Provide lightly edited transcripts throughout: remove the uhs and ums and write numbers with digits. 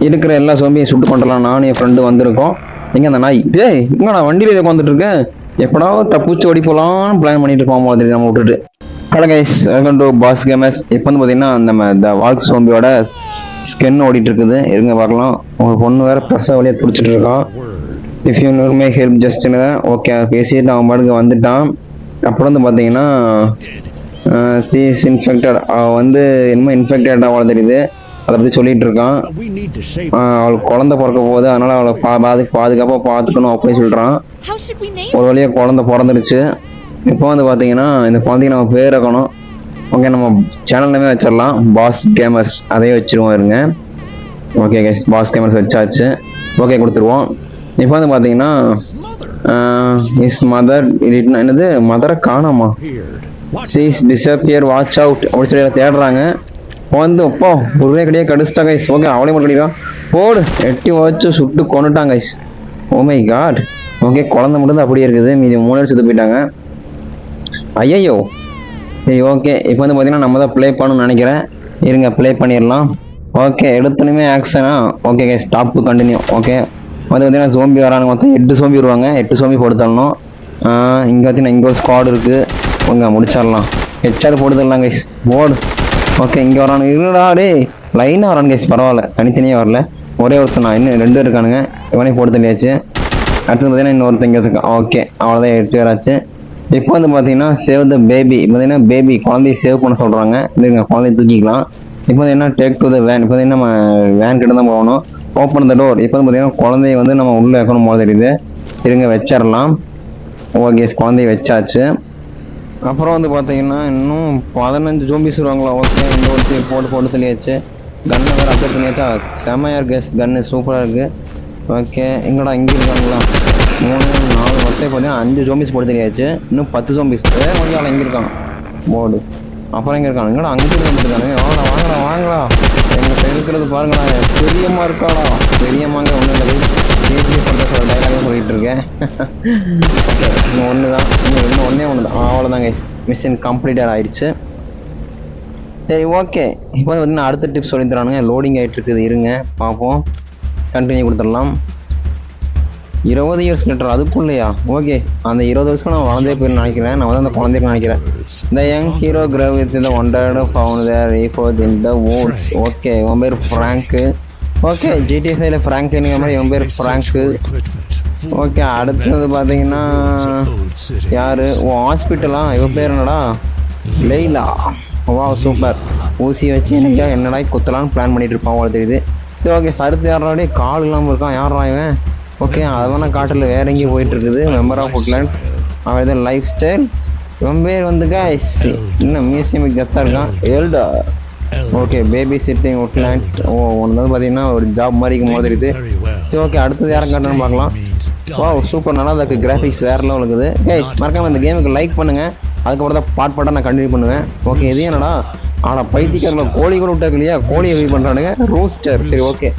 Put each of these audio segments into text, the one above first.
இருக்கிற எல்லா சோம்பியும் சுட்டு கொண்டலாம். நானும் என் ஃப்ரெண்டு வந்திருக்கோம். எங்க அந்த நாய் டேய் எங்கடா வண்டியில இதை வந்துட்டு இருக்கேன். எப்படாவது தப்பிச்சு ஓடி போலான்னு பிளான் பண்ணிட்டு இருப்போம் மாதிரி நம்ம விட்டுட்டு. Hello guys, welcome to Boss Gamers. இப்போ வந்து பார்த்தீங்கன்னா நம்ம இந்த வால்க் சோம்பியோட ஸ்கின் ஓடிட்டு இருக்குது. இருங்க பார்க்கலாம். ஒரு பொண்ணு வேற ப்ரெஸ்ஸை வழியாக துடிச்சிட்டு இருக்கான். If you need my help ஜஸ்ட்னு ஓகே பேசிட்டு அவன் பாட்டுக்கு வந்துட்டான். அப்புறம் வந்து பார்த்தீங்கன்னா சி இஸ் இன்ஃபெக்டட். அவள் வந்து என்னமோ இன்ஃபெக்டட் அவளை தெரியுது. அதை பற்றி சொல்லிட்டு இருக்கான். அவளுக்கு குழந்தை பிறக்க போகுது, அதனால அவளை பாதுகாப்பாக பார்த்துக்கணும் அப்படின்னு சொல்கிறான். ஒரு வழியாக குழந்தை பிறந்துருச்சு. இப்போ வந்து பார்த்தீங்கன்னா இந்த குழந்தைக்கு நம்ம பேர் வைக்கணும். ஓகே, நம்ம சேனல்லுமே வச்சிடலாம், பாஸ் கேமர்ஸ். அதையே வச்சுருவோம் இருங்க. ஓகே கைஸ், பாஸ் கேமர்ஸ் வச்சாச்சு. ஓகே கொடுத்துருவோம். இப்போ வந்து பார்த்தீங்கன்னா இஸ் மதர் என்னது மதரை காணாமா, சீஸ் டிஸப்பியர் வாட்ச் அவுட் அப்படி சொல்லி தேடுறாங்க. வந்து அப்போ ஒரே கடையே கடிச்சிட்டா கைஸ். ஓகே அவளே மட்டும் கடிக்கலாம். போடு எட்டி வச்சு சுட்டு கொண்டுட்டாங்க guys. Oh my god. Okay குழந்தை மட்டும் தான் அப்படியே இருக்குது, மீதி 3 பேர் செத்து போயிட்டாங்க. ஐயோ சரி ஓகே. இப்போ வந்து பார்த்தீங்கன்னா நம்ம தான் ப்ளே பண்ணணும்னு நினைக்கிறேன். இருங்க ப்ளே பண்ணிடலாம். ஓகே எடுத்துனுமே ஆக்ஷனா. Okay guys stop to continue. Okay வந்து பார்த்தீங்கன்னா சோம்பி வராங்க. மொத்தம் 8 சோம்பி வருவாங்க. 8 சோம்பி போடுத்தரணும். இங்கே பார்த்தீங்கன்னா இங்கே ஒரு ஸ்குவாட் இருக்குது. ஓகே முடிச்சிடலாம். ஹெச்ஆர் போடுதரலாம் கைஸ். போர்டு ஓகே இங்கே வரானு இல்லடா டே லைனாக வரானு கைஸ். பரவாயில்ல தனித்தனியாக வரல, ஒரே ஒருத்தர் நான் இன்னும் 2 இருக்கானுங்க. இவனே போட்டு தள்ளியாச்சு. அடுத்து பார்த்தீங்கன்னா இன்னொருத்தர் இங்கே இருக்கான். ஓகே அவ்வளோதான் 8 பேராச்சு. இப்போ வந்து பார்த்தீங்கன்னா சேவ் த பேபி. பார்த்தீங்கன்னா பேபி குழந்தைய சேவ் பண்ண சொல்கிறாங்க. இல்லைங்க குழந்தைய தூக்கிக்கலாம். இப்போ பார்த்தீங்கன்னா டேக் டு த வேன். இப்போ பார்த்தீங்கன்னா நம்ம வேன் கிட்ட தான் போகணும். Open the door. இப்போ வந்து பார்த்தீங்கன்னா குழந்தைய வந்து நம்ம உள்ளே வைக்கணும் போது தெரியுது. இருங்க வச்சிடலாம். ஓகே குழந்தைய வச்சாச்சு. அப்புறம் வந்து பார்த்தீங்கன்னா இன்னும் 15 ஜோம்பிஸ் வருவாங்களா. ஓகே இந்த ஒரு போட்டு தள்ளியாச்சு. கன்னை வேறு அப்டேட் பண்ணியாச்சா. செம்மையாக இருக்குது கன்னு, சூப்பராக இருக்குது. ஓகே எங்கடா இங்கே இருக்காங்களா 3 4 மொத்தம் பார்த்தீங்கன்னா 5 ஜோம்பிஸ் போட்டு தெரியாச்சு. இன்னும் 10 ஜோம்பிஸ் கொஞ்சம் இங்கே இருக்காங்க போர்டு. அப்புறம் எங்கே இருக்காங்க எங்கடா அங்கே வந்துருக்காங்க. வாங்கடா எங்கள் இருக்கிறது பாருங்கடா. பெரியம்மா இருக்காடா. பெரியம்மாங்க ஒன்றும் இல்லை சொல்கிற டைலாக சொல்லிட்டு இருக்கேன். ஓகே இன்னும் ஒன்று தான், இன்னும் ஒன்றே தான். அவ்வளோதாங்க மிஷன் கம்ப்ளீட்டட் ஆயிடுச்சு. சரி ஓகே. இப்போ வந்து பார்த்தீங்கன்னா அடுத்த டிப்ஸ் சொல்லி தரானுங்க. லோடிங் ஆகிட்டு இருக்குது. இருங்க பார்ப்போம். கண்டினியூ கொடுத்துடலாம். 20 இயர்ஸ் லிட்டர் அதுக்குள்ளையா. ஓகே அந்த 20 வருஷம் நான் வளர்ந்தே போயின்னு நினைக்கிறேன். நான் வந்து அந்த குழந்தைக்கு நினைக்கிறேன். The young hero grew with the wondered found their rebirth in the woods. Okay இவன் பேர் ஃப்ராங்க்கு. ஓகே ஜிடிஎஃப்ஐல ஃப்ராங்க்லிங்கிற மாதிரி இவன் பேர் ஃப்ராங்க்கு. ஓகே அடுத்தது பார்த்தீங்கன்னா யார் ஹாஸ்பிட்டலா. இவன் பேர் என்னடா லைலா. வா சூப்பர். ஊசி வச்சு எனக்கு என்னடா குத்தலான்னு பிளான் பண்ணிட்டு இருப்பான் அவ்வளோ தெரியுது. சரி ஓகே சருத்து யாராடே கால் இல்லாமல் இருக்கான். யாரா இவன். ஓகே அதனால காட்டில் வேற எங்கேயும் போயிட்டு இருக்குது. Member of Woodlands. அவன் எதாவது லைஃப் ஸ்டைல். இவன் பேர் வந்து கைஸ் இன்னும் மியூசியம் கெத்தாக இருக்கான். எல்டா. Okay baby sitting woodlands. ஓ ஒன்று வந்து பார்த்தீங்கன்னா ஒரு ஜாப் மாதிரி இருக்கும் போது இருக்குது. சரி ஓகே அடுத்தது யாரும் காட்டணும்னு பார்க்கலாம். ஓ சூப்பர் நல்லா தான் இருக்குது. கிராஃபிக்ஸ் வேறு லெவல் இருக்குது. கைஸ் மறக்காமல் இந்த கேமுக்கு லைக் பண்ணுங்கள். அதுக்கப்புறம் தான் பாட்டாக நான் கண்டினியூ பண்ணுவேன். ஓகே இது என்னடா ஆனால் பைத்தியக்காரில் கோழி கூட விட்டாக்கு இல்லையா. கோழியை வெயிட் பண்ணுறானுங்க ரோஸ்டர். சரி ஓகே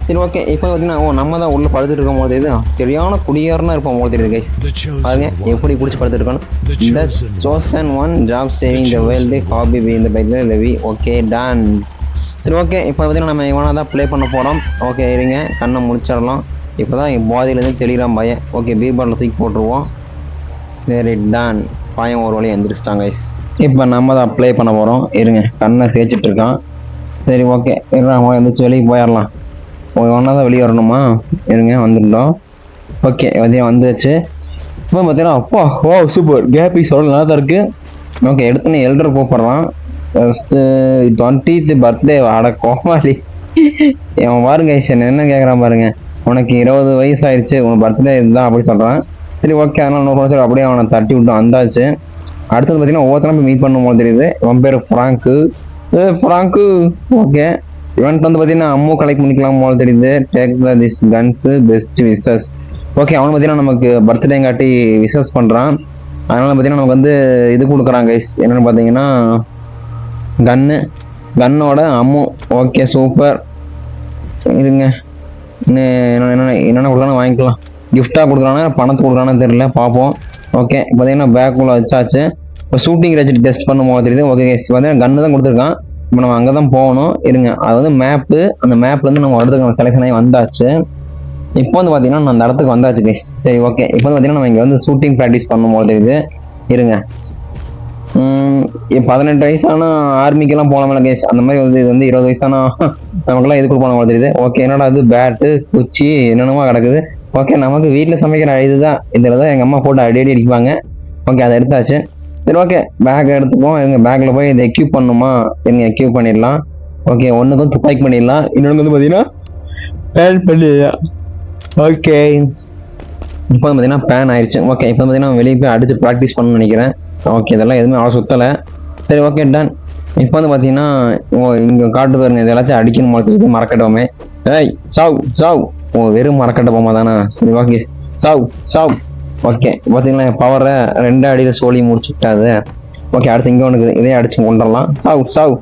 சரி ஓகே. இப்போ பார்த்தீங்கன்னா நம்ம தான் உள்ளே படுத்துட்டு இருக்கும் போது இது சரியான குடியாரனா இருப்போம் போது தெரியுது கைஸ். பாருங்க எப்படி பிடிச்சி படுத்துட்டு இருக்கணும். இந்த chosen one job saving the world hobby be இந்த பைக்ல லெவி. Okay done. சரி ஓகே இப்போ பார்த்தீங்கன்னா நம்ம இவனாக தான் ப்ளே பண்ண போகிறோம். ஓகே இருங்க கண்ணை முடிச்சிடலாம். இப்போ தான் என் பாதியிலேருந்து தெளிகிறான் பையன். ஓகே பி பாட்டில் தூக்கி போட்டுருவோம். சரி டன். பையன் ஒரு வழி எந்திரிச்சிட்டாங்க கைஸ். இப்போ நம்ம தான் ப்ளே பண்ண போகிறோம். இருங்க கண்ணை தேய்ச்சிட்டு இருக்கான். சரி ஓகே இருங்க எந்திரிச்சு வெளியே போயிடலாம். ஒன்றா தான் வெளியே வரணுமா. இருங்க வந்துட்டோம். ஓகே வந்துச்சு. இப்போ பார்த்தீங்கன்னா அப்பா ஓ சூப்பர் கேபிக்ஸ் எவ்வளோ நல்லா தான் இருக்குது. ஓகே எடுத்துன்னு எல்டர் கூப்பிட்றான். ஃபஸ்ட்டு 20th பர்த்டே அட கோமாளி. அவன் பாருங்க என்ன கேட்குறான் பாருங்க. உனக்கு 20 வயசு ஆயிடுச்சு, உனக்கு பர்த்டே இதுதான் அப்படி சொல்கிறான். சரி ஓகே அதனால் இன்னொரு அப்படியே அவனை தட்டி விட்டோம் வந்தாச்சு. அடுத்தது பார்த்தீங்கன்னா ஒவ்வொருத்தரும் மீட் பண்ணும்போது தெரியுது. அவன் பேர் ஃப்ராங்க்கு. ஓகே இவன்ட்டு வந்து பார்த்தீங்கன்னா அம்மு கலெக்ட் பண்ணிக்கலாம் போல தெரியுது. Take the this guns best wishes. Okay அவனு பார்த்தீங்கன்னா நமக்கு பர்த்டே காட்டி விஷஸ் பண்ணுறான். அதனால் பார்த்தீங்கன்னா நமக்கு வந்து இது கொடுக்குறாங்க கைஸ். என்னென்னு பார்த்தீங்கன்னா கன்னோட அம்மு. Okay super. இருங்க என்னென்ன கொடுக்கலான்னு வாங்கிக்கலாம். கிஃப்டாக கொடுக்குறானா பணத்தை கொடுக்குறான்னு தெரியல பார்ப்போம். ஓகே பார்த்தீங்கன்னா பேக்குள்ளே வச்சாச்சு. இப்போ ஷூட்டிங் ரேஞ்ச் டெஸ்ட் பண்ணும்போது தெரியுது. ஓகே கைஸ் பார்த்தீங்கன்னா கன்று தான் கொடுத்துருக்கான். இப்போ நம்ம அங்கே தான் போகணும் இருங்க. அது வந்து மேப்பு, அந்த மேப்லேருந்து நம்ம இடத்துக்கு செலெக்ஷன் ஆகி வந்தாச்சு. இப்போ வந்து பார்த்தீங்கன்னா நான் அந்த இடத்துக்கு வந்தாச்சு கைஸ். சரி ஓகே, இப்போ வந்து பார்த்தீங்கன்னா நம்ம இங்கே வந்து ஷூட்டிங் ப்ராக்டிஸ் பண்ணும்போது இது இருங்க. 18 வயசான ஆர்மிக்கெல்லாம் போனோம்ல கைஸ், அந்த மாதிரி வந்து இது வந்து 20 வயசான நமக்குலாம் எதுக்கு போன மாதிரி தெரியுது. ஓகே, என்னடா அது பேட்டு குச்சி என்னென்னமோ கிடக்குது. ஓகே, நமக்கு வீட்டில் சமைக்கிற இதுதான், இதில் தான் எங்கள் அம்மா போட்டு அடி அடிப்பாங்க. ஓகே, அதை எடுத்தாச்சு. சரி ஓகே, பேக் எடுத்துப்போம். எங்கள் பேக்கில் போய் இதை எக்யூப் பண்ணணுமா, எங்க எக்யூப் பண்ணிடலாம். ஓகே, ஒன்றுக்கு வந்து துப்பாக்கி பண்ணிடலாம், இன்னொன்று வந்து பார்த்தீங்கன்னா பேன் பண்ணிடலாம். ஓகே, இப்போ வந்து பார்த்தீங்கன்னா பேன் ஆயிடுச்சு. ஓகே, இப்போ பார்த்தீங்கன்னா வெளியே போய் அடிச்சு ப்ராக்டிஸ் பண்ணணும்னு நினைக்கிறேன். ஓகே, இதெல்லாம் எதுவுமே அவ்வளோ சுத்தலை. சரி ஓகே டன். இப்போ வந்து பார்த்தீங்கன்னா இங்கே காட்டு பாருங்க, இது எல்லாத்தையும் அடிக்கணும் போது மறக்கட்டோமே. ஏய் சாவ் சாவ். வெறும் மறக்கட்ட போமா தானே. சரி ஓகே, சாவ் சாவ். ஓகே, பார்த்தீங்கன்னா பவரை 2 அடியில் சோழி முடிச்சுட்டாது. ஓகே, அடுத்து இங்கே ஒன்று இதே அடிச்சு கொண்டுடலாம். சாவ் சாவ்.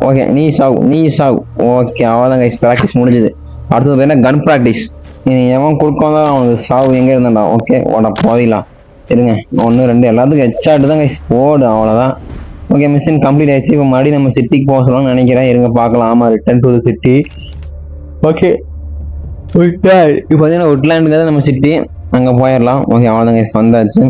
ஓகே, நீ சாவ் நீ சாவ். ஓகே, அவ்வளோதான் கைஸ், ப்ராக்டிஸ் முடிஞ்சுது. அடுத்தது பார்த்தீங்கன்னா கன் ப்ராக்டிஸ். நீ எவன் கொடுக்காம தான் அவனுக்கு சாவு எங்கே இருந்தாண்டா. ஓகே, உட போதிலாம் இருங்க. 1 2 எல்லாத்துக்கும் ஹெச்சாட்டு தான் கைஸ் போடு, அவ்வளோதான். ஓகே, மிஷின் கம்ப்ளீட் ஆயிடுச்சு. இப்போ மறுபடியும் நம்ம சிட்டிக்கு போக சொல்லலாம்னு நினைக்கிறேன். இருங்க பார்க்கலாம். ஆமாம், return to the city. Okay, இப்போ பார்த்தீங்கன்னா உட்லேண்டுங்கிறது நம்ம சிட்டி, அங்கே போயிடலாம். ஓகே, அவ்வளோதான் கைஸ், வந்தாச்சு.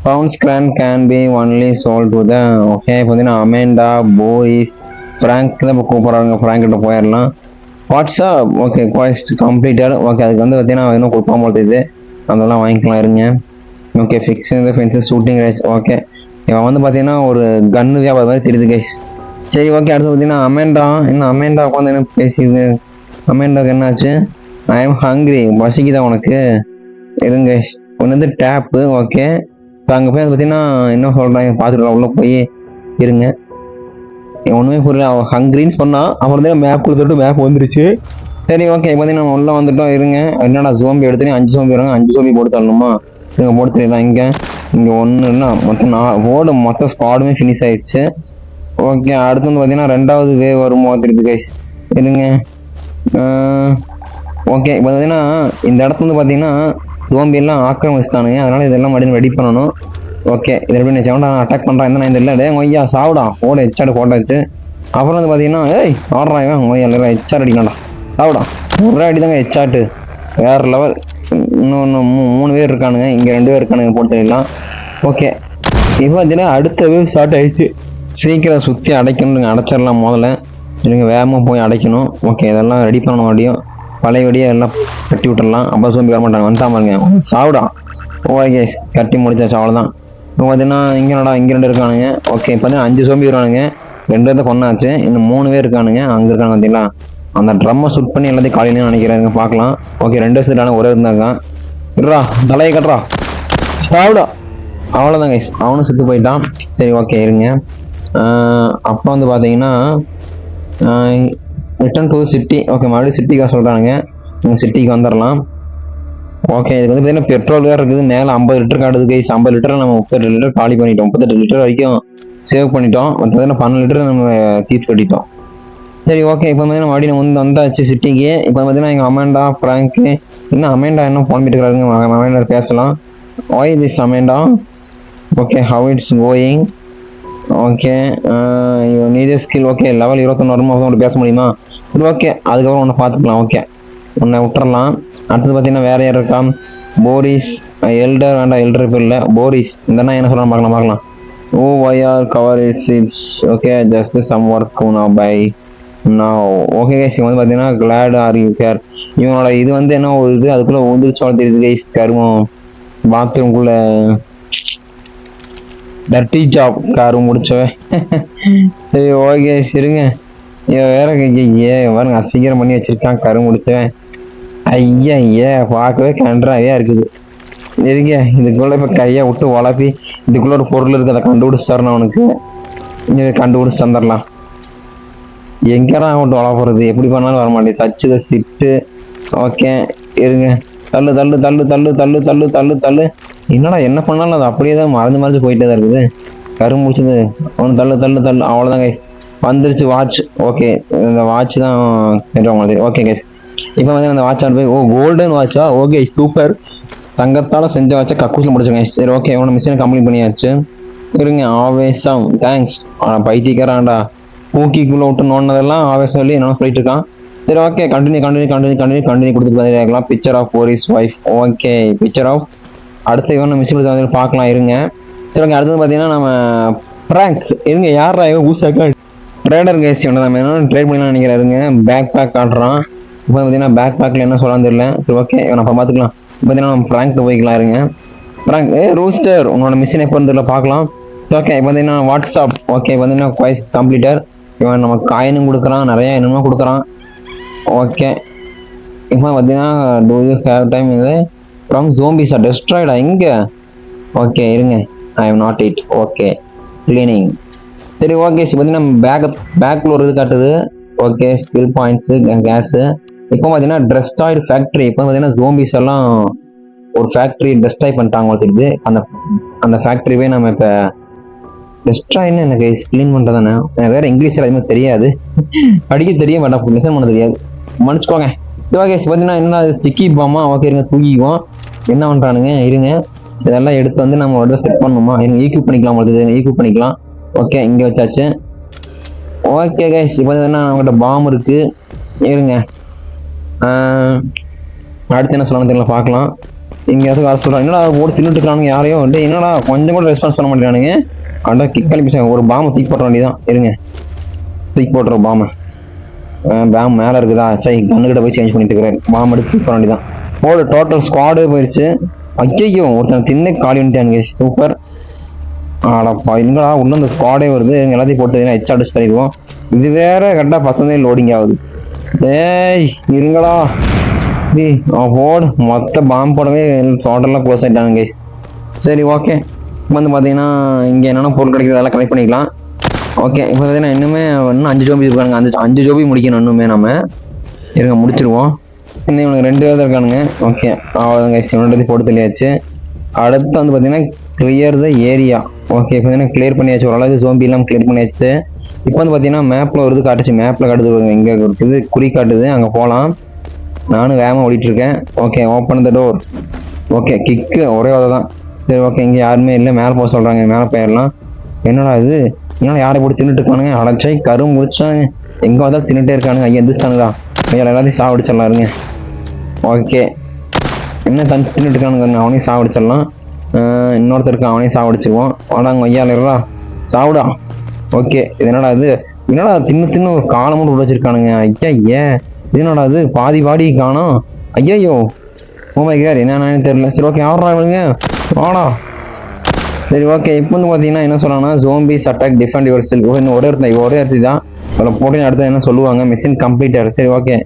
Bounce grant can be only sold to the. Okay, இப்போ பார்த்தீங்கன்னா அமேண்டா, போரிஸ், ஃப்ராங்க் தான் இப்போ கூப்பிட்றாங்க. ஃப்ராங்க் கிட்ட போயிடலாம். WhatsApp. Okay, quest completed. Okay, அதுக்கு வந்து பார்த்தீங்கன்னா இன்னும் கொடுக்காம போகுது, அதெல்லாம் வாங்கிக்கலாம் இருங்க. ஓகே, ஃபிக்ஸ் இந்த ஃபென்ஸஸ் ஷூட்டிங் ரேஞ்ச். ஓகே, இவன் வந்து பார்த்தீங்கன்னா ஒரு கன்னு வியாபாரம் மாதிரி தெரியுது கைஸ். சரி ஓகே, அடுத்து பார்த்தீங்கன்னா அமேண்டா. என்ன அமேண்டா உட்காந்து என்ன பேசிடுது? அமேண்டாவுக்கு என்னாச்சு? ஐ எம் ஹங்க்ரி, பசிக்குதா உனக்கு? இருங்க கைஸ், ஒன்று வந்து டேப்பு. ஓகே, இப்போ அங்கே போய் பார்த்தீங்கன்னா என்ன சொல்கிறாங்க பார்த்துக்கலாம். உள்ளே போய் இருங்க. ஒன்றுமே புரியல. அவன் ஹங்க்ரின்னு சொன்னான், அப்புறம் தான் மேப் கொடுத்துட்டு மேப் வந்துருச்சு. சரி ஓகே, பார்த்தீங்கன்னா நம்ம உள்ளே வந்துட்டோம். இருங்க, என்னடா ஜோம்பி எடுத்துனே 5 ஜோம்பி வராங்க. 5 ஜோம்பி போட்டு தரணுமா? இங்கே போட்டு தெரியலாம். இங்கே 1 இல்லைன்னா மொத்தம் 4 மொத்தம் ஸ்குவாடுமே ஃபினிஷ் ஆயிடுச்சு. ஓகே, அடுத்து வந்து பார்த்தீங்கன்னா 2வது வேவ் வருமோ தெரியுது கைஸ். இருங்க. ஓகே, இப்போ பார்த்தீங்கன்னா இந்த இடத்துல வந்து பார்த்தீங்கன்னா ஜோம்பி எல்லாம் ஆக்கிரமிச்சிட்டானுங்க, அதனால இதெல்லாம் மறுபடியும் ரெடி பண்ணணும். ஓகே, இதில் எப்படி நினச்சா அட்டாக் பண்ணுறான். எந்த நான் இல்லை ஒய்யா சாப்பிடா ஓட ஹெச்ஆர் போட்டாச்சு. அப்புறம் வந்து பார்த்தீங்கன்னா ஏய் ஆடுறான் இவன் ஒய்யா இல்லை ஹெச்ஆர் அடிக்கலாம்டா. சாப்பிடா ஒரே அடி தாங்க ஹெச்ஆர்ட்டு, வேறு லெவல். இன்னொன்று 3 பேர் இருக்கானுங்க, இங்கே 2 பேர் இருக்கானுங்க, போட்டு தெரியலாம். ஓகே, இப்போ பார்த்தீங்கன்னா அடுத்த வேவ் ஸ்டார்ட் ஆயிடுச்சு. சீக்கிரம் சுற்றி அடைக்கணுங்க, அடைச்சிடலாம் முதல்ல. இல்லைங்க, வேகமாக போய் அடைக்கணும். ஓகே, இதெல்லாம் ரெடி பண்ணணும். வண்டியும் பழைய வடியை எல்லாம் கட்டி விட்டுடலாம். அப்போ சோம்பி வர மாட்டாங்க. வந்துட்டாங்க சாப்பிடா. ஓகே, கட்டி முடிச்சாச்சு, அவ்வளோதான். இப்போ பார்த்தீங்கன்னா இங்கே நடா இங்கே 2 இருக்கானுங்க. ஓகே, இப்போ பார்த்தீங்கன்னா 5 சோம்பி வருவானுங்க. 2 பேர்த்த கொண்டாச்சு, இன்னும் 3 பேர் இருக்கானுங்க. அங்கே இருக்காங்க பார்த்தீங்களா, அந்த ட்ரம்மை சுட் பண்ணி எல்லாத்தையும் காலையில நினைக்கிறாங்க. பார்க்கலாம். ஓகே, 2 வருஷத்துக்கான ஒரே இருந்தாங்க. இருடா தலையை கட்டுறா சாப்பிடா. அவ்வளோதான் கைஸ், அவனும் சுட்டு போயிட்டான். சரி ஓகே இருங்க. அப்புறம் வந்து பார்த்தீங்கன்னா ரிட்டர்ன் டு சிட்டி. ஓகே, மறுபடியும் சிட்டிக்காக சொல்கிறானுங்க. நீங்கள் சிட்டிக்கு வந்துடலாம். ஓகே, இதுக்கு வந்து பார்த்தீங்கன்னா பெட்ரோல் வேறு இருக்குது. மேலே 50 லிட்டர் காட்டுது கைஸ். 50 லிட்டர் நம்ம 38 லிட்டர் காலி பண்ணிட்டோம். 38 லிட்டர் வரைக்கும் சேவ் பண்ணிட்டோம். பார்த்தீங்கன்னா 12 லிட்டர் நம்ம தீர்த்து கட்டிட்டோம். சரி ஓகே, இப்போ பார்த்தீங்கன்னா மறுபடியும் வந்து வந்தாச்சு சிட்டிக்கு. இப்போ பார்த்தீங்கன்னா எங்கள் அமேண்டா ஃப்ராங்க்கு இன்னும் அமேண்டா என்ன பண்ணிட்டு இருக்காருங்க. அமேண்டா பேசலாம். Why this Amanda? Okay, how it's going? Okay, need skill. Okay, level 21 வருமா பேச முடியுமா? சரி ஓகே, அதுக்கப்புறம் ஒன்று பார்த்துக்கலாம். ஓகே, ஒன்றை விட்டுறலாம். அடுத்தது பார்த்தீங்கன்னா வேற யார் இருக்கா? போரிஸ், எல்டர் வேண்டாம், எல்டர் இப்போ இல்லை, போரிஸ். இந்த என்ன சொல்லலாம் பார்க்கலாம். Oh you're cover it's. Okay, just some work நான் பை நான். ஓகே கைஸ், இவன் வந்து பார்த்தீங்கன்னா கிளாட் ஆர் யூ கேர். இவனோட இது வந்து என்ன ஒரு இது அதுக்குள்ளே உந்துருச்சோம் தெரியுது கைஸ். கருமம் பாத்ரூம்குள்ளே டர்ட்டி ஜாப் காரு முடிச்சவன். சரி ஓகே சரிங்க. இவன் வேற பாருங்க அசிங்கரம் பண்ணி வச்சிருக்கான் கரு முடிச்சவன். ஐயா ஐயா பார்க்கவே கன்றாவே இருக்குது. சரிங்க, இதுக்குள்ள இப்போ கையை விட்டு உழப்பி இதுக்குள்ள ஒரு பொருள் இருக்குது, அதை கண்டுபிடிச்சு தரணும் அவனுக்கு. இதை கண்டுபிடிச்சு தந்துடலாம். எங்கடா விட்டு உழப்புறது, எப்படி பண்ணாலும் வர மாட்டேன். சச்சுத சிட்டு. ஓகே இருங்க, தள்ளு தள்ளு தள்ளு தள்ளு தள்ளு தள்ளு தள்ளு தள்ளு. என்னடா என்ன பண்ணாலும் அது அப்படியே தான் மறைஞ்சு போயிட்டே தான் இருக்குது. கரு முடிச்சது ஒன்று தள்ளு தள்ளு தள்ளு. அவ்வளோதான் கைஸ், வந்துருச்சு வாட்ச். ஓகே, இந்த வாட்ச் தான் மாதிரி. ஓகே கைஸ், இப்போ வந்து அந்த வாட்ச் ஆட் போய் கோல்டன் வாட்சா? Okay super. தங்கத்தால் செஞ்ச வாட்சை கக்கூசில் முடிச்சோங்க. சரி ஓகே, இவனை மிஷினை கம்ப்ளீட் பண்ணியாச்சு. இருங்க ஆவேசம் தேங்க்ஸ். பைத்தியக்காரான்டா பூக்கிக்குள்ளே விட்டு நோண்டதெல்லாம் ஆவேசம் சொல்லி என்ன சொல்லிட்டு இருக்கான். சரி ஓகே, கண்டினியூ கொடுத்துட்டு பார்க்கலாம். Picture of Boris wife. Okay, picture of அடுத்த இவன் மிஸ் வந்து பார்க்கலாம் இருங்க. சரி ஓகே, அடுத்தது பார்த்தீங்கன்னா நம்ம ப்ராங்க் இருங்க. யாரா இவன் ஊசாக்கா ட்ரேடர் கேஸ் நம்ம என்ன ட்ரேட் பண்ணலாம் நினைக்கிறாருங்க. பேக் பேக் காட்டுறான். இப்போ பார்த்தீங்கன்னா பேக் பேக்கில் என்ன சொல்லலாம்னு தெரியல. சரி ஓகே, இவன் அப்போ பார்த்துக்கலாம். பார்த்தீங்கன்னா நம்ம ப்ராங்க் போய்க்கலாம் இருங்க. ப்ராங்க் ரூஸ்டர் உங்களோட மிஷின் எப்போ தெரியல பார்க்கலாம். ஓகே, இப்போ பார்த்தீங்கன்னா வாட்ஸ்அப். ஓகே, பார்த்தீங்கன்னா குவைஸ் கம்ப்ளீட்டர். இவன் நம்ம காயினும் கொடுக்குறான், நிறையா என்னமோ கொடுக்குறான். ஓகே, இப்போ பார்த்தீங்கன்னா டூ யூ ஹேவ் டைம் இது ஃப்ரம் ஜோம்பிஸ் ஆர் டெஸ்ட்ராய்டா இங்கே. ஓகே இருங்க, I am not it. Okay, cleaning. சரி ஓகே, பார்த்தீங்கன்னா பேக்கில் ஒரு இது காட்டுது. ஓகே, ஸ்கில் பாயிண்ட்ஸு, கேஸு. இப்போ பார்த்தீங்கன்னா டெஸ்ட்ராய்டு ஃபேக்ட்ரி. இப்போ பார்த்தீங்கன்னா ஜோம்பிஸ் எல்லாம் ஒரு ஃபேக்ட்ரி டெஸ்ட்ராய் பண்ணிட்டாங்க தெரியுது. அந்த ஃபேக்ட்ரிவே நம்ம இப்போ டெஸ்ட்ராய்னு எனக்கு க்ளீன் பண்ணுறதானே. எனக்கு வேறு இங்கிலீஷில் எதுவுமே தெரியாது, படிக்க தெரியும், பட் அப்போ லிசன் பண்ண தெரியாது, மன்னிச்சுக்கோங்க. இது ஓகே, பார்த்தீங்கன்னா என்ன ஸ்டிக்கி பாமா. ஓகே இருங்க, தூக்கிக்குவோம். என்ன பண்ணுறானுங்க இருங்க, இதெல்லாம் எடுத்து வந்து நம்ம ஒரு செட் பண்ணணுமா? இருங்க, ஈக்யூப் பண்ணிக்கலாம். உங்களுக்கு ஈக்யூப் பண்ணிக்கலாம். ஓகே, இங்கே வச்சாச்சு. ஓகே கைஸ், இப்போ பார்த்தீங்கன்னா நம்மகிட்ட பாம் இருக்குது. இருங்க, அடுத்து என்ன சொல்லணும் தெரியல, பார்க்கலாம். இங்கே எதுவும் காசு சொல்கிறாங்க. என்னடா போட்டு தின்னுட்டு இருக்கானுங்க யாரையும் வந்து. என்னடா கொஞ்சம் கூட ரெஸ்பான்ஸ் பண்ண மாட்டேங்கிறானுங்க. அண்டா கிக் அனுப்பிச்சாங்க. ஒரு பாம்பை தூக்கி போட்ட வேண்டியதான். இருங்க, தூக்கி போட்டுறோம் பாம்பை. பாம் மேலே இருக்குதா? சரி, கண்ணுக்கிட்ட போய் சேஞ்ச் பண்ணிட்டு இருக்கிறேன். பாம்பு எடுத்து தூக்கி போட வேண்டியதான். போடு, டோட்டல் ஸ்குவாடே போயிடுச்சு. ஐயோ, ஒருத்தன் தின்ன காலி வந்துட்டானுங்க. சூப்பர். ஆடப்பா, எங்கடா உள்ள இந்த ஸ்குவாடே வருது. எல்லாத்தையும் போட்டு ஹெச் அடிச்சு தள்ளிடுவோம். இது வேற கரெக்டாக 10 லோடிங் ஆகுது. ஏய் இருங்களா, போடு. மொத்த பாம்பு போடவே டோட்டலாக க்ளோஸ் ஆகிட்டாங்க கைஸ். சரி ஓகே, இப்போ வந்து பார்த்தீங்கன்னா இங்கே என்னென்ன பொருள் கிடைக்குது அதெல்லாம் கலெக்ட் பண்ணிக்கலாம். ஓகே, இப்போ பார்த்தீங்கன்னா இன்னும் 5 ஜோபி இருக்கானுங்க. 5 ஜோபி முடிக்கணும் இன்னுமே. நம்ம இருங்க முடிச்சிருவோம். இன்னும் இவனுக்கு 2 பேர் இருக்கானுங்க. ஓகே, அவ்வளோதான் கைஸ், இவனோட போட்டு தெளியாச்சு. அடுத்து வந்து பார்த்தீங்கன்னா கிளியர் த ஏரியா. ஓகே, இப்போ பார்த்தீங்கன்னா கிளியர் பண்ணியாச்சு. ஓரளவுக்கு ஜோம்பி எல்லாம் கிளியர் பண்ணியாச்சு. இப்போ வந்து பார்த்தீங்கன்னா மேப்பில் ஒரு இது காட்டுச்சு. மேப்பில் காட்டுது, இங்கே இருக்குது குறி காட்டுது, அங்கே போகலாம். நானும் வேகமாக ஓடிட்டு இருக்கேன். Okay, open the door. Okay, kick ஒரே வதை தான். சரி ஓகே, இங்கே யாருமே இல்லை. மேலே போக சொல்கிறாங்க, மேலே போயிடலாம். என்னடா இது, என்னடா யாரை போட்டு தின்னுட்டு இருக்கானுங்க. அடைச்சாய் கரும் முடிச்சாங்க. எங்கே வந்தாலும் தின்னுட்டே இருக்கானுங்க. ஐயா எந்திரிச்சிட்டானுங்களா? ஐயா எல்லாத்தையும் சாவடிச்சிடலாம் இருங்க. ஓகே, என்ன தின்னுட்டு இருக்கானுங்க, அவனையும் சாவடிச்சிடலாம். இன்னொருத்தருக்கு அவனையும் சாவடிச்சிருவோம். வாடாங்க ஐயாலா, சாப்பிடா. ஓகே, இது என்னடா இது, என்னடா தின்னு ஒரு காலம் மட்டும் உடைச்சிருக்கானுங்க. ஐயா ஏன் இது என்னடா இது, பாதி பாடி காணும். ஐயோ, ஓமை கேர், என்னன்னு தெரியல. சரி ஓகே, ஆடுறா இவனுங்க, வாடா. சரி ஓகே, இப்போ வந்து பார்த்தீங்கன்னா என்ன சொல்லலாம்னா zombies attack defend your self. இன்னும் ஒரே இடத்துல தான் அதில் போட்டு அடுத்து என்ன சொல்லுவாங்க, மிஷின் கம்ப்ளீட்டட். சரி ஓகே,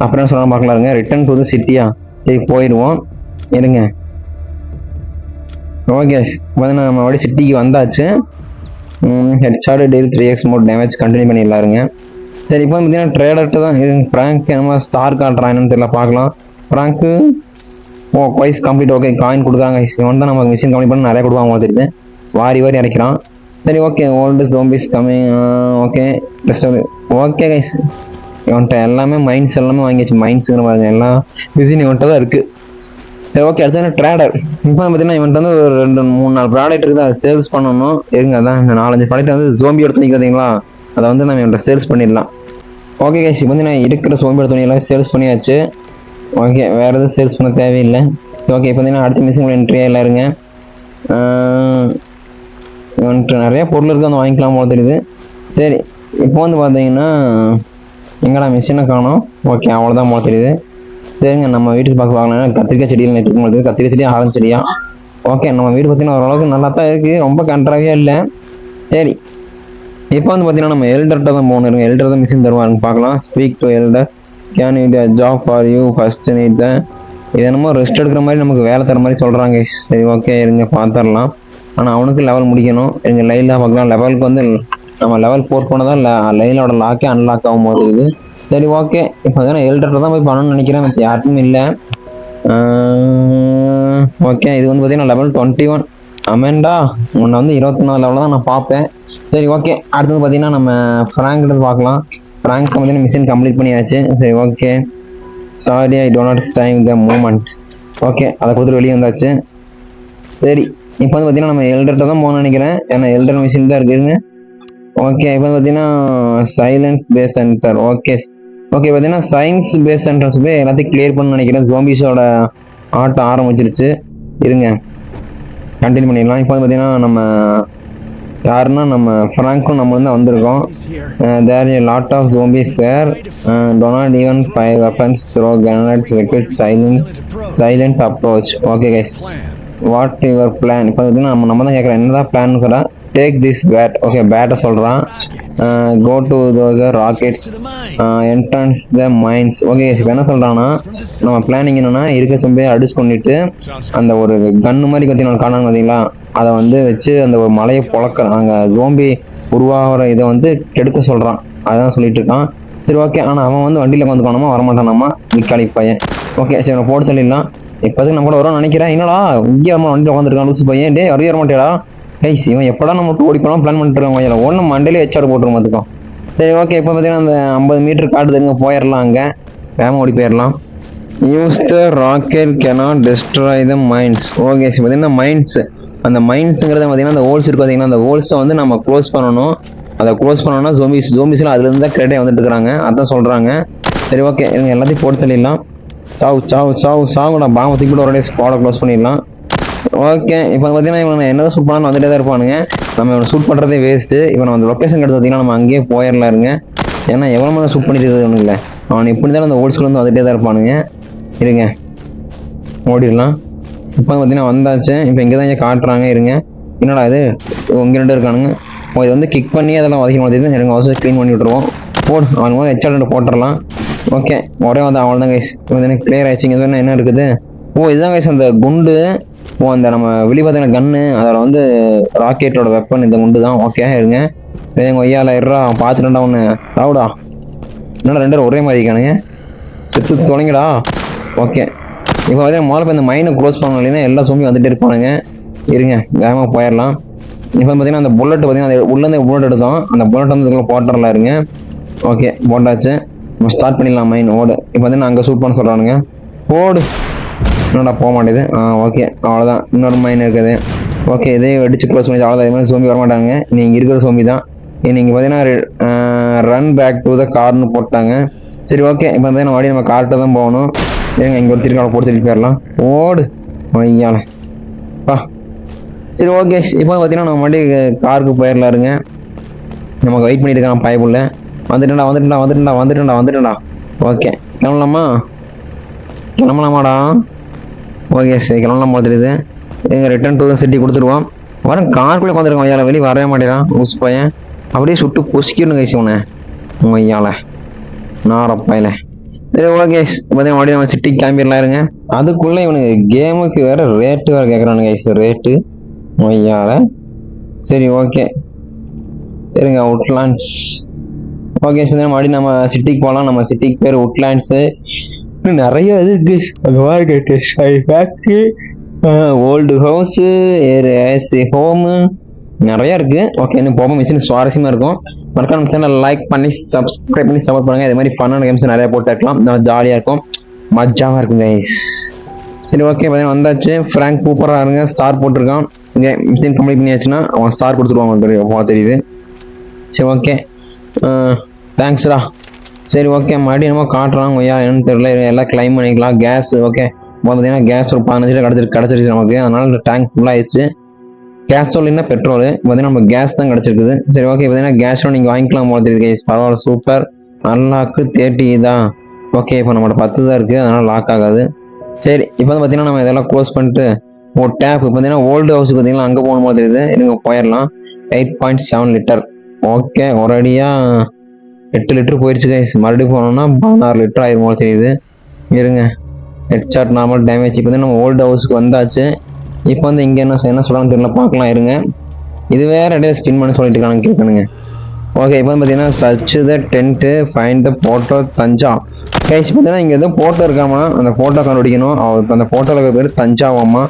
அப்புறம் என்ன சொல்லலாம் பார்க்கலாம் இருங்க. ரிட்டர்ன் டு தி சிட்டியா. சரி போயிடுவோம் இருங்க. ஓகே, பார்த்தீங்கன்னா நம்ம அப்படியே சிட்டிக்கு வந்தாச்சு. Headshot daily 3x mode damage continue பண்ணிடலாருங்க. சரி, இப்போ பார்த்தீங்கன்னா ட்ரேடர்ட்டு தான் ப்ராங்க் நம்ம ஸ்டார் காட்டுறான் என்னன்னு தெரியல, பார்க்கலாம். Frank quest complete. Okay, coin கொடுக்குறாங்க. இவன் தான் நமக்கு மிஷின் கம்ப்ளீட் பண்ணி நிறைய கொடுப்பாங்க தெரியுது. வாரி இறக்கிறான். சரி okay, old zombies coming. Okay just okay guys, இவன்கிட்ட எல்லாமே மைன்ஸ் எல்லாமே வாங்கியாச்சு. மைன்ஸுங்கிற மாதிரி எல்லா மிஷின் இவன்கிட்ட தான் இருக்குது. சரி ஓகே, அடுத்து ட்ரேடர். இப்போ பார்த்தீங்கன்னா இவன்ட்டு வந்து ஒரு 2-3-4 ப்ராடக்ட் இருக்குது, அதை சேல்ஸ் பண்ணணும். இருங்க, அதான் இந்த 4-5 ப்ராடக்ட் வந்து ஜோம்பியோட துணி பார்த்தீங்களா, அதை வந்து நம்ம இவன்கிட்ட சேல்ஸ் பண்ணிடலாம். ஓகே கைஸ், இப்போ வந்து நான் இருக்கிற சோம்பியோட துணியெல்லாம் சேல்ஸ் பண்ணியாச்சு. ஓகே, வேறு எதுவும் சேல்ஸ் பண்ண தேவையில்லை. சரி ஓகே, இப்போ பார்த்தீங்கன்னா அடுத்த மிஷின் என்ட்ரியாக இல்லை இருங்க. இவன்ட்டு நிறையா பொருள் இருக்குது, வந்து வாங்கிக்கலாம் போல தெரியுது. சரி, இப்போ வந்து பார்த்தீங்கன்னா எங்கடா மிஷினை காணோம். ஓகே, அவ்வளோதான் போல தெரியுது. சரிங்க, நம்ம வீட்டுக்கு பார்க்கலாம். கத்திரிக்காய் செடியில் நெட்டு உங்களுக்கு கத்திரிக்காய் செடியாக ஆரஞ்சு செடியா. ஓகே, நம்ம வீடு பார்த்தீங்கன்னா ஓரளவுக்கு நல்லா தான் இருக்குது, ரொம்ப கண்ட்ராவியாக இல்லை. சரி, இப்போ வந்து பார்த்தீங்கன்னா நம்ம எல்டர்கிட்ட தான் போகணும். இருங்க, எல்டர் தான் மிஷின் தருவாங்க, பார்க்கலாம். Speak to elder, can need a job for you first need the. இது என்னமோ ரெஸ்ட் எடுக்கிற மாதிரி நமக்கு வேலை தர மாதிரி சொல்கிறாங்க. சரி ஓகே, இருங்க பார்த்துடலாம். ஆனால் அவனுக்கு லெவல் முடிக்கணும். எங்கள் லைனில் பார்க்கலாம். லெவலுக்கு வந்து நம்ம லெவல் 4 போனால் தான் லைனோட லாக்கே அன்லாக் ஆகும் போது இது. சரி ஓகே, இப்போ பார்த்தீங்கன்னா எல்டர்கிட்ட தான் போய் பண்ணணும்னு நினைக்கிறேன், மற்ற யாருக்கும் இல்லை. ஓகே, இது வந்து பார்த்தீங்கன்னா லெவல் 21. அமேண்டா, உன்னை வந்து 24 லெவலில் தான் நான் பார்ப்பேன். சரி ஓகே, அடுத்தது பார்த்தீங்கன்னா நம்ம ஃப்ராங்க்கிட்ட பார்க்கலாம். ஃப்ராங்க் பார்த்தீங்கன்னா மிஷின் கம்ப்ளீட் பண்ணியாச்சு. சரி okay, sorry I do not time the moment. Okay, அதை கொடுத்துட்டு வெளியே வந்தாச்சு. சரி, இப்போ வந்து பார்த்தீங்கன்னா நம்ம எல்டர்கிட்ட தான் போகணும்னு நினைக்கிறேன், ஏன்னா எல்டர் மிஷின் தான் இருக்குதுங்க. ஓகே இப்போ பார்த்தீங்கன்னா silence base centre. Okay okay பார்த்தீங்கன்னா சயின்ஸ் பேஸ் சென்டர்ஸ் போய் எல்லாத்தையும் கிளியர் பண்ண நினைக்கிறேன். ஜோம்பிஸோட ஆட்டம் ஆரம்பிச்சிருச்சு. இருங்க கண்டினியூ பண்ணிடலாம். இப்போ பார்த்தீங்கன்னா நம்ம யாருன்னா நம்ம ஃப்ராங்க்கும் நம்ம வந்து வந்திருக்கோம். There is lot of zombies here. Do not even fire weapons, throw grenades, request silent approach. Okay guys, what your plan? இப்போ பார்த்தீங்கன்னா நம்ம தான் கேட்குறேன் என்னதான் பிளான் கூட. Take this bat. ஓகே பேட்டை சொல்கிறான். Go to those rockets, entrance the mines. Okay இப்போ என்ன சொல்கிறான்னா நம்ம பிளானிங் என்னென்னா இருக்க சொம்பியை அடிச்சு கொண்டுட்டு அந்த ஒரு கன்று மாதிரி பார்த்தீங்கன்னா காணாங்க பார்த்தீங்களா, அதை வந்து வச்சு அந்த ஒரு மலையை பொழக்க அங்கே ஜோம்பி உருவாகிற இதை வந்து கெடுக்க சொல்கிறான். அதான் சொல்லிட்டு இருக்கான். சரி ஓகே, ஆனால் அவன் வந்து வண்டியில் உட்காந்துக்கணுமா வரமாட்டானாமா நிக்காளி பையன். ஓகே சரி நம்ம போட்டு சொல்லிடலாம். இப்போதுக்கு நம்ம கூட வரோம்னு நினைக்கிறேன். என்னடா இங்கே வண்டியில் உட்காந்துருக்கான் லூசு பையன். டே அறிய வரமாட்டேடா. கைஸ் இவன் எப்படா நம்ம ஓடி போகலாம் பிளான் பண்ணிட்டு இருக்கான். கொஞ்சம் ஒன்று மண்டையிலே ஹெச்ஆர் போட்டுரும் பார்த்துக்கோ. சரி ஓகே இப்போ பார்த்தீங்கன்னா அந்த 50 மீட்டர் காட்டு தெரியுங்க போயிடலாம். அங்கே வேகமாக ஓடி போயிடலாம். Use the rocket cannot destroy the mines. Okay இப்போ பார்த்தீங்கன்னா மைன்ஸ், அந்த மைன்ஸுங்கிறத பார்த்தீங்கன்னா அந்த ஹோல்ஸ் இருக்குது பார்த்தீங்கன்னா, அந்த ஹோல்ஸை வந்து நம்ம க்ளோஸ் பண்ணணும். அதை க்ளோஸ் பண்ணோம்னா ஜோம்பிஸ்லாம் அதுலேருந்து தான் கிரேட்டே வந்துட்டு இருக்கிறாங்க. அதான் சொல்கிறாங்க. சரி ஓகே இவங்க எல்லாத்தையும் போட்டு தள்ளிடலாம். சாவுடா பாம்பை தூக்கி போட்டு ஒரே ஸ்குவாடை க்ளோஸ் பண்ணிடலாம். ஓகே இப்போ பார்த்தீங்கன்னா இவனை என்னதான் ஷூட் பண்ணாலும் வந்துட்டே தான் இருப்பானுங்க. நம்ம இவனை ஷூட் பண்ணுறதே வேஸ்ட்டு. இப்போ நம்ம அந்த லொக்கேஷன் எடுத்து பார்த்தீங்கன்னா நம்ம அங்கேயே போயிடலாம். இருங்க, ஏன்னா எவ்வளோ மாதிரி ஷூட் பண்ணிட்டு இருக்குது இல்லை, அவன் இப்படி தான் அந்த ஓல்ஸ்குள்ள வந்து வந்துட்டே தான் இருப்பானுங்க. இருங்க ஓடிடலாம். இப்போ பார்த்தீங்கன்னா வந்தாச்சு. இப்போ இங்கே தான் இங்கே காட்டுறாங்க. இருங்க என்னடா இது இங்கே 2 இருக்கானுங்க. இது வந்து கிக் பண்ணி அதெல்லாம் வதக்கி மாதிரி எனக்கு அவசரம் க்ளீன் பண்ணி விட்டுருவோம். அவன் வந்து ஹெச்ஆர் போட்டுடலாம். ஓகே ஒரே வந்து அவள் தான் கைஸ் எனக்கு கிளியர் ஆயிடுச்சு. இங்கே என்ன இருக்குது? இதுதான் கைஸ் அந்த குண்டு. அந்த நம்ம வெளியே பார்த்தீங்கன்னா கன்று, அதில் வந்து ராக்கெட்டோட வெப்பன் இந்த குண்டு தான். ஓகே இருங்க எங்கள் ஒய்யால இருறா பார்த்துட்டா ஒன்று சாவுடா. என்னடா 2 ஒரே மாதிரி இருக்கானுங்க, செத்து தொலைங்கடா. ஓகே இப்போ பார்த்தீங்கன்னா முதல்ல இந்த மைனை க்ளோஸ் பண்ணணும் இல்லைன்னா எல்லா சோம்பி வந்துட்டு இருப்பானுங்க. இருங்க வேகமாக போயிடலாம். இப்போ பார்த்தீங்கன்னா அந்த புல்லட் பார்த்தீங்கன்னா அது உள்ளேருந்து புல்லட் எடுத்தோம். அந்த புல்லட் வந்து இதுக்குள்ள போட்டுடலாம். இருங்க ஓகே போட்டாச்சு. நம்ம ஸ்டார்ட் பண்ணிடலாம் மைன் ஓடு. இப்போ பார்த்தீங்கன்னா அங்கே ஷூட் பண்ண சொல்கிறானுங்க. ஓடு என்னடா போக மாட்டேது. ஓகே அவ்வளோதான், இன்னொரு மைன் இருக்குது. ஓகே இதே வெடிச்சு க்ளோஸ் பண்ணி அவ்வளோதான். இது மாதிரி சோம்பி வரமாட்டாங்க. நீங்கள் இருக்கிற சோம்பி தான். நீங்கள் பார்த்தீங்கன்னா ரன் பேக் டு த கார்னு போட்டாங்க. சரி ஓகே இப்போ பார்த்தீங்கன்னா மறுபடியும் நம்ம கார்ட்டை தான் போகணும். ஏங்க இங்கே ஒரு திருக்கால போட்டு திருப்பி போயிடலாம். ஓடு ஐயால பா. சரி ஓகே இப்போ பார்த்தீங்கன்னா நம்ம மறுபடியும் காருக்கு போயிடலாம். இருங்க நமக்கு வெயிட் பண்ணிட்டு இருக்கான் பயப்புள்ள. வந்துட்டேன்டா. ஓகே கிளம்பலாமாடா? ஓகே சரி கிளம்பலாம் போல தெரியுது. எங்கள் ரிட்டர்ன் டு சிட்டி கொடுத்துருவோம். வரேன் காருக்குள்ளே உட்காந்துருக்கோம். ஐயால வெளியே வரவே மாட்டேறான் ஊசு பையன். அப்படியே சுட்டு பொசிக்கணும் கைசி உன்னை ஐயால நாரப்பாயில. சரி ஓகே பார்த்தீங்கன்னா மறுபடியும் நம்ம சிட்டிக்கு கிளம்பிடலாம். இருங்க அதுக்குள்ளே இவனுக்கு கேமுக்கு வேறு ரேட்டு வேறு கேட்குறானு கைஸ் ரேட்டு ஐயால. சரி ஓகே இருங்க உட்லாண்ட்ஸ். ஓகே மறுபடியும் நம்ம சிட்டிக்கு போகலாம். நம்ம சிட்டிக்கு பேர் உட்லாண்ட்ஸு. நிறைய இது இருக்கு. ஃபேக்ட்ரி, ஓல்டு ஹவுஸு, ஹோமு நிறையா இருக்குது. ஓகே இன்னும் போக மிஷின் சுவாரஸ்யமாக இருக்கும். மறக்காம சேனல் லைக் பண்ணி சப்ஸ்கிரைப் பண்ணி சப்போர்ட் பண்ணுங்கள். இது மாதிரி ஃபன்னான கேம்ஸ் நிறையா போட்டு இருக்கலாம். நல்லா ஜாலியாக இருக்கும், மஜாவாக இருக்கும் கைஸ். சரி ஓகே பார்த்தீங்கன்னா வந்தாச்சு. ஃப்ராங்க் சூப்பராக இருங்க ஸ்டார் போட்டிருக்கான். இங்கே மிஷின் கம்ப்ளீட் பண்ணியாச்சுன்னா அவன் ஸ்டார் கொடுத்துருவாங்க தெரியுது. சரி ஓகே தேங்க்ஸ்டா. சரி ஓகே மறுபடியும் என்னமோ காட்டுறாங்க ஐயா என்னன்னு தெரியல. எல்லாம் கிளைம் பண்ணிக்கலாம். கேஸ் ஓகே பார்த்தீங்கன்னா கேஸ் ஒரு 15 கிடச்சிருச்சு நமக்கு. அதனால டேங்க் ஃபுல்லாக ஆயிடுச்சு. கேஸ் இல்லைன்னா பெட்ரோல் பார்த்தீங்கன்னா நம்ம கேஸ் தான் கிடச்சிருக்குது. சரி ஓகே பார்த்தீங்கன்னா கேஸ்லாம் நீங்கள் வாங்கிக்கலாம் போல தெரியுது கைஸ். பரவாயில்ல சூப்பர். அன்லாக்கு 30 தான். ஓகே இப்போ நம்மளோட 10 தான் இருக்குது, அதனால் லாக் ஆகாது. சரி இப்போ வந்து பார்த்தீங்கன்னா நம்ம இதெல்லாம் க்ளோஸ் பண்ணிட்டு ஒரு டேப் பார்த்தீங்கன்னா ஓல்டு ஹவுஸ் பார்த்தீங்கன்னா அங்கே போகணும் போல தெரியுது. இருங்க போயிடலாம். 8.7 லிட்டர். ஓகே ஒரு அடியாக 8 லிட்டர் போயிடுச்சு கைஸ். மறுபடியும் போனோம்னா 16 லிட்டர் ஆயிரும் போல தெரியுது. இருங்க ஹெட்ஷாட் நார்மல் டேமேஜ். இப்போ வந்து நம்ம ஓல்டு ஹவுஸுக்கு வந்தாச்சு. இப்போ வந்து இங்கே என்ன சொல்கிறான்னு தெரியல, பார்க்கலாம். இருங்க இது வேறு இடையில ஸ்பின் பண்ணி சொல்லிட்டு இருக்கானு கேட்கணுங்க. ஓகே இப்போ வந்து பார்த்தீங்கன்னா search the tent find the photo தஞ்சா. கைஸ் பார்த்தீங்கன்னா இங்கே எதுவும் ஃபோட்டோ இருக்காமா, அந்த ஃபோட்டோ கண்டுபிடிக்கணும். அவருக்கு அந்த ஃபோட்டோவில் பேர் தஞ்சாவாம்மா.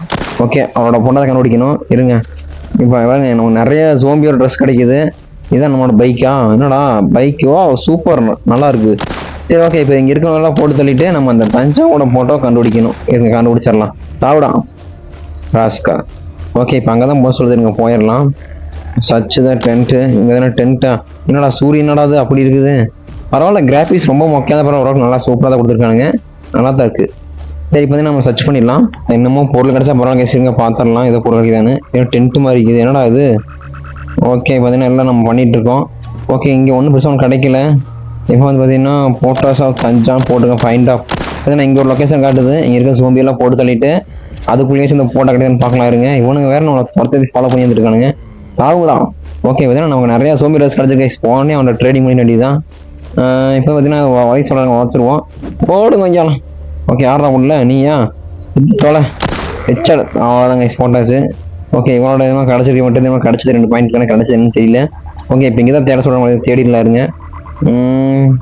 ஓகே அவரோட ஃபோட்டோ கண்டுபிடிக்கணும். இருங்க இப்போ நமக்கு நிறைய ஜோம்பியோட ட்ரெஸ் கிடைக்குது. இதான் நம்மளோட பைக்கா? என்னடா பைக்கோ சூப்பர் நல்லா இருக்கு. சரி ஓகே இப்போ இங்கே இருக்கிறவங்களாம் போட்டு தள்ளிட்டு நம்ம அந்த தஞ்சாவோட ஃபோட்டோ கண்டுபிடிக்கணும். இருங்க கண்டுபிடிச்சிடலாம். தாவிடா ராஸ்கா. ஓகே இப்போ அங்கே தான் போக சொல்லுது. இருங்க போயிடலாம். சச் தான் டென்ட்டு இங்கே தானே டென்ட்டா என்னடா சூரியன் என்னடா அது அப்படி இருக்குது பரவாயில்ல கிராஃபிக்ஸ் ரொம்ப மொக்கையாக பரவாயில்ல நல்லா சூப்பராக தான் கொடுத்துருக்கானுங்க நல்லா தான் இருக்குது சரி இப்போ வந்து நம்ம சர்ச் பண்ணிடலாம் என்னமோ பொருள் கிடச்சா பரவாயில்ல கேசுங்க பார்த்துடலாம் ஏதோ பொருள் கிடைக்குதானு ஏதோ டென்ட்டு மாதிரி இருக்குது என்னடா இது ஓகே பார்த்தீங்கன்னா எல்லாம் நம்ம பண்ணிகிட்டு இருக்கோம் ஓகே இங்கே ஒன்றும் பெருசாக ஒன்று கிடைக்கல இப்போ வந்து பார்த்தீங்கன்னா போட்டோஸ் ஆஃப் தஞ்சான் போட்டுருக்கேன் ஃபைண்ட் ஆஃப் பார்த்தீங்கன்னா இங்கே ஒரு லொக்கேஷன் காட்டுது இங்கே இருக்க சோம்பியெல்லாம் போட்டு தள்ளிட்டு அதுக்குள்ளேயே இந்த போட்டோ கிடைக்குதுன்னு பார்க்கலாம் இருங்க இவனுங்க வேறு நம்மளை துரத்தி ஃபாலோ பண்ணி வந்துருக்கானுங்க சாகுடா ஓகே பார்த்தீங்கன்னா நமக்கு நிறையா சோம்பி ட்ரெஸ் கிடச்சிருக்கு போனே அவனோட ட்ரேடிங் பண்ணி வேண்டியது தான் இப்போ பார்த்தீங்கன்னா வயசு சொல்கிறாங்க வச்சுருவோம் போடுங்க கொஞ்சம் ஓகே யாரா உள்ள நீயா தொலை ஹெச்ஆர் அவ்வளோதாங்க போட்டாச்சு ஓகே இவனோட இதெல்லாம் கிடச்சிருக்கு மட்டும் இதெல்லாம் கிடச்சிது 2 பாயிண்ட் கிடச்சிதுன்னு தெரியல ஓகே இப்போ இங்கே தான் தேட சொல்கிறாங்க தேடிடலாம் இருங்க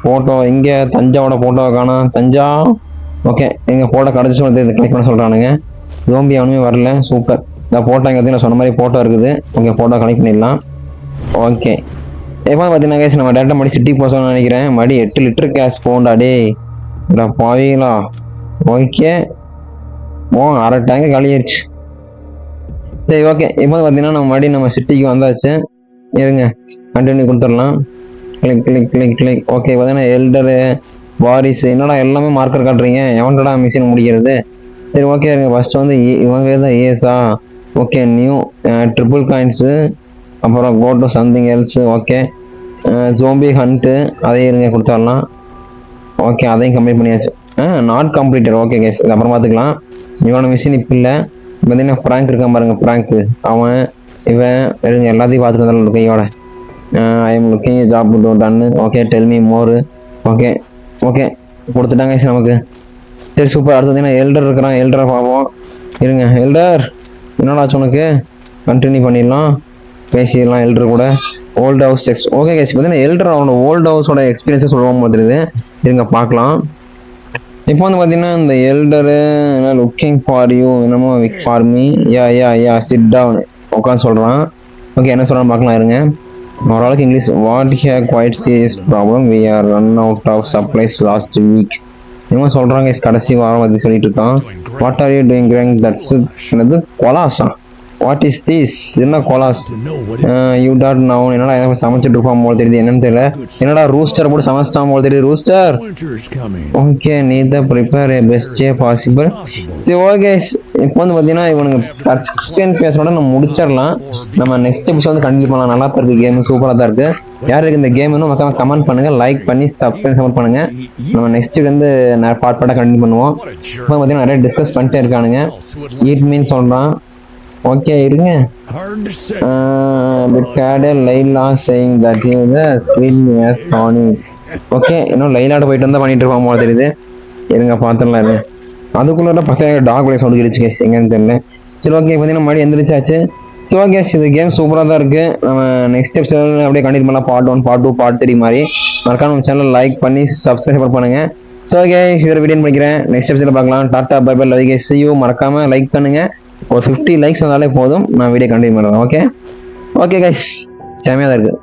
ஃபோட்டோ இங்கே தஞ்சாவோட ஃபோட்டோவை காணோம் தஞ்சா ஓகே எங்கள் ஃபோட்டோ கிடச்சி வந்து கிளிக் பண்ண சொல்கிறானுங்க ஜோம்பி அவனுமே வரல சூப்பர் இந்த ஃபோட்டோ இங்கே பார்த்தீங்கன்னா சொன்ன மாதிரி ஃபோட்டோ இருக்குது ஓகே ஃபோட்டோ கனெக்ட் பண்ணிடலாம் ஓகே இப்போ பார்த்தீங்கன்னா கேஸ் நம்ம டேரக்டாக மறுபடி சிட்டிக்கு போகணும்னு நினைக்கிறேன் மறுபடி 8 லிட்டர் கேஸ் போகண்டா டே இல்லை பாவீங்களா ஓகே அரை டேங்கு காலி ஆயிடுச்சு சரி ஓகே இப்போ பார்த்தீங்கன்னா நம்ம மறுபடியும் நம்ம சிட்டிக்கு வந்தாச்சு இருங்க கண்டினியூ கொடுத்துடலாம் click click click click okay பார்த்தீங்கன்னா எல்டரு வாரிசு என்னடா எல்லாமே மார்க்கர் காட்டுறீங்க எவன்டா மிஷின் முடிக்கிறது சரி ஓகே இருங்க ஃபஸ்ட்டு வந்து இவங்க தான் ஏஸா ஓகே நியூ ட்ரிபிள் காயின்ஸு அப்புறம் go to something else okay zombie hunt அதையும் இருங்க கொடுத்துடலாம் ஓகே அதையும் கம்ப்ளீட் பண்ணியாச்சு நாட் கம்ப்ளீட்டட் ஓகே கேஸ் இது அப்புறம் பார்த்துக்கலாம் இவனோட மிஷின் இப்போ இல்லை பார்த்தீங்கன்னா ஃப்ராங்க் இருக்கான் பாருங்க ஃப்ராங்க்கு அவன் இவன் இருங்க எல்லாத்தையும் பார்த்துட்டு வந்தாலும் கையோட I am looking job ton okay tell me மோரு ஓகே ஓகே கொடுத்துட்டாங்க நமக்கு சரி சூப்பர் அடுத்து பார்த்தீங்கன்னா எல்டர் இருக்கிறான் எல்டரை பார்ப்போம் இருங்க எல்டர் என்னடாச்சு உனக்கு கண்டினியூ பண்ணிடலாம் பேசிடலாம் எல்டர் கூட ஓல்டு ஹவுஸ் ஓகே கேஸ் பார்த்தீங்கன்னா எல்டர் அவனோட ஓல்டு ஹவுஸோட எக்ஸ்பீரியன்ஸை சொல்லுவோம் பார்த்துருது இருங்க பார்க்கலாம் இப்போ வந்து பார்த்தீங்கன்னா இந்த எல்டரு என்ன லுக்கிங் ஃபார் யூ என்னமோ wait for me yeah sit down உட்காந்து சொல்கிறான் ஓகே என்ன சொல்கிறான்னு பார்க்கலாம் இருங்க ஓரளவுக்கு English what have quite serious problem we are run out of supplies last week இவங்க சொல்கிறாங்க கடைசி வாரம் வந்து சொல்லிட்டு இருக்கான் வாட் ஆர் யூ டூயிங் கிரேங் தட்ஸ் என்னது கொலாஸா வாட் இஸ் திஸ் என்ன கொலாஸ் யூ டாட் நவுன் என்னடா என்ன சமைச்சிட்டு இருப்பான் போல தெரியுது என்னன்னு தெரியல என்னடா ரூஸ்டர் போட்டு சமைச்சிட்டான் போல தெரியுது ரூஸ்டர் ஓகே நீ தான் ப்ரிப்பேர் பெஸ்ட் பாசிபிள் சரி ஓகே இப்போ வந்து பார்த்தீங்கன்னா இவனுக்கு செகண்ட் பேஸோட நம்ம முடிச்சிடலாம் நம்ம நெக்ஸ்ட் எபிசோட் வந்து கண்டினியூ பண்ணலாம் நல்லா தான் இருக்குது கேம் சூப்பராக தான் இருக்குது யாருக்கு இந்த கேம் இன்னும் மொத்தமாக கமெண்ட் பண்ணுங்க லைக் பண்ணி சப்ஸ்கிரைப் பண்ணுங்க நம்ம நெக்ஸ்ட் வந்து பார்ட்டாக கண்டினியூ பண்ணுவோம் இப்போ பார்த்தீங்கன்னா நிறைய டிஸ்கஸ் பண்ணிட்டே இருக்கானுங்க ஈட் மீன் சொல்கிறான் ஓகே இருங்க Laila saying that you the screen has on okay இன்னும் லைலாட போயிட்டு வந்தா பண்ணிட்டு இருப்பான் போல தெரியுது இருங்க பார்த்துடலாம் இருங்க அதுக்குள்ள பசங்க டாக் கூட சவுண்ட் கிழிச்சு கேஸ் எங்கன்னு தெரியல சரி ஓகே பார்த்தீங்கன்னா மறுபடியும் எந்திரிச்சாச்சு ஸோ ஓகே இது கேம் சூப்பராக தான் இருக்குது நம்ம நெக்ஸ்ட் எபிசோட் அப்படியே கண்டினியூ பண்ணலாம் பார்ட் 1 பார்ட் 2 பார்ட் 3 மாதிரி மறக்காம நம்ம சேனல் லைக் பண்ணி சப்ஸ்கிரைப் பண்ணுங்க ஸோ ஓகே இதில் வீடியோ பண்ணிக்கிறேன் நெக்ஸ்ட் எபிசோட பார்க்கலாம் டாட்டா bye bye love you guys see you மறக்காம லைக் பண்ணுங்க ஒரு 50 லைக்ஸ் வந்தாலே போதும் நான் வீடியோ கண்டினியூ பண்ணுறேன் ஓகே கைஸ் செமையாக தான் இருக்குது